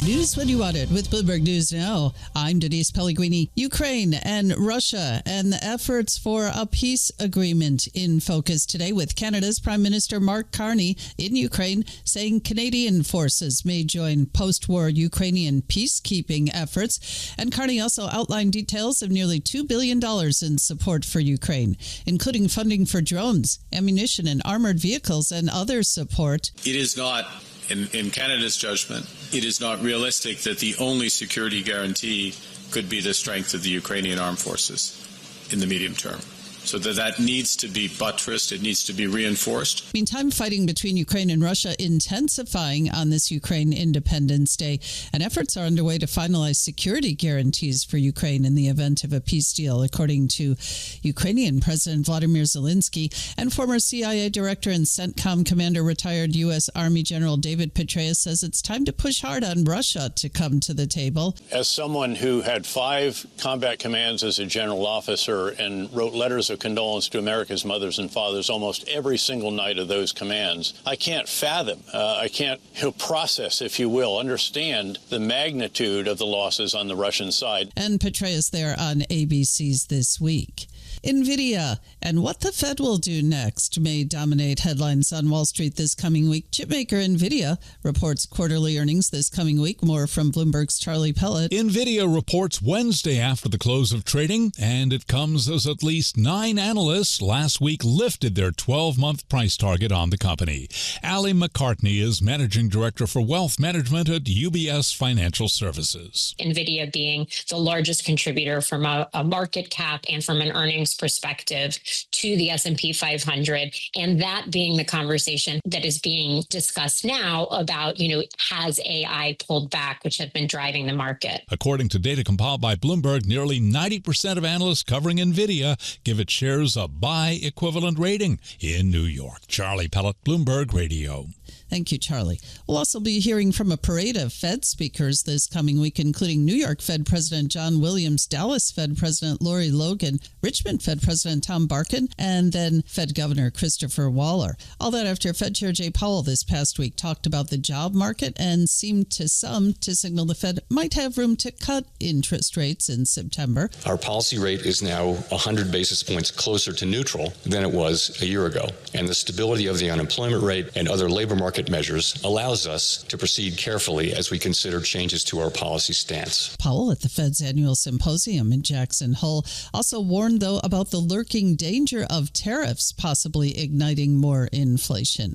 News when you want it with Bloomberg News Now. I'm Denise Pellegrini. Ukraine and Russia and the efforts for a peace agreement in focus today, with Canada's Prime Minister Mark Carney in Ukraine saying Canadian forces may join post-war Ukrainian peacekeeping efforts. And Carney also outlined details of nearly $2 billion in support for Ukraine, including funding for drones, ammunition, and armored vehicles and other support. It is not, in Canada's judgment, it is not realistic that the only security guarantee could be the strength of the Ukrainian armed forces in the medium term. So that needs to be buttressed. It needs to be reinforced. Meantime, fighting between Ukraine and Russia intensifying on this Ukraine Independence Day, and efforts are underway to finalize security guarantees for Ukraine in the event of a peace deal, according to Ukrainian President Vladimir Zelensky and former CIA Director and CENTCOM Commander, retired U.S. Army General David Petraeus, says it's time to push hard on Russia to come to the table. As someone who had 5 combat commands as a general officer and wrote letters of condolence to America's mothers and fathers almost every single night of those commands, I can't fathom, I can't process, if you will, understand the magnitude of the losses on the Russian side. And Petraeus there on ABC's This Week. Nvidia and what the Fed will do next may dominate headlines on Wall Street this coming week. Chipmaker Nvidia reports quarterly earnings this coming week. More from Bloomberg's Charlie Pellet. Nvidia reports Wednesday after the close of trading, and it comes as at least 9 analysts last week lifted their 12-month price target on the company. Ali McCartney is Managing Director for Wealth Management at UBS Financial Services. Nvidia being the largest contributor from a market cap and from an earnings perspective to the S&P 500, and that being the conversation that is being discussed now about, has AI pulled back, which has been driving the market. According to data compiled by Bloomberg, nearly 90% of analysts covering Nvidia give its shares a buy equivalent rating in New York. Charlie Pellet, Bloomberg Radio. Thank you, Charlie. We'll also be hearing from a parade of Fed speakers this coming week, including New York Fed President John Williams, Dallas Fed President Lori Logan, Richmond Fed President Tom Barkin, and then Fed Governor Christopher Waller. All that after Fed Chair Jay Powell this past week talked about the job market and seemed to some to signal the Fed might have room to cut interest rates in September. Our policy rate is now 100 basis points closer to neutral than it was a year ago, and the stability of the unemployment rate and other labor market measures allows us to proceed carefully as we consider changes to our policy stance. Powell at the Fed's annual symposium in Jackson Hole also warned, though, about the lurking danger of tariffs possibly igniting more inflation.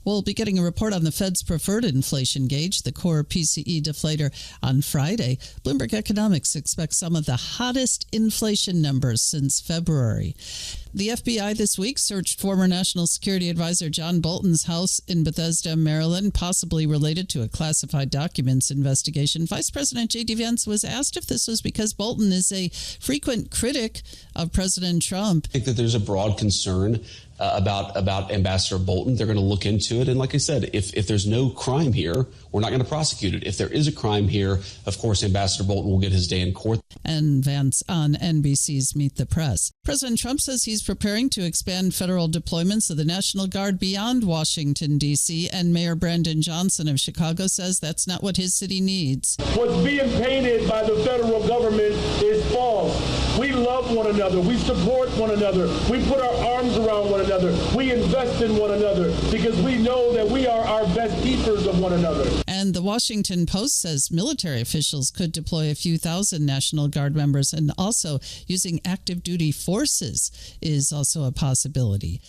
We'll be getting a report on the Fed's preferred inflation gauge, the core PCE deflator, on Friday. Bloomberg Economics expects some of the hottest inflation numbers since February. The FBI this week searched former National Security Advisor John Bolton's house in Bethesda, Maryland, possibly related to a classified documents investigation. Vice President J.D. Vance was asked if this was because Bolton is a frequent critic of President Trump. I think that there's a broad concern about Ambassador Bolton. They're going to look into it. And like I said, if there's no crime here, we're not going to prosecute it. If there is a crime here, of course, Ambassador Bolton will get his day in court. And Vance on NBC's Meet the Press. President Trump says he's preparing to expand federal deployments of the National Guard beyond Washington, D.C., and Mayor Brandon Johnson of Chicago says that's not what his city needs. What's being painted by the federal government is false. We love one another. We support one another. We put our arms around one another. We invest in one another because we know that we are our best keepers of one another. And the Washington Post says military officials could deploy a few thousand National Guard members, and also using active duty forces is also a possibility.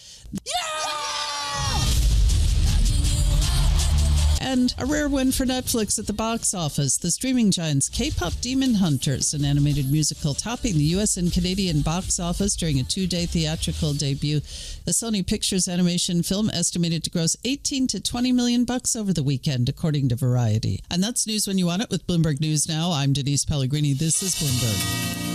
And a rare win for Netflix at the box office. The streaming giant's K-pop Demon Hunters, an animated musical, topping the U.S. and Canadian box office during a 2-day theatrical debut. The Sony Pictures animation film estimated to gross $18 to $20 million over the weekend, according to Variety. And that's news when you want it with Bloomberg News Now. I'm Denise Pellegrini. This is Bloomberg.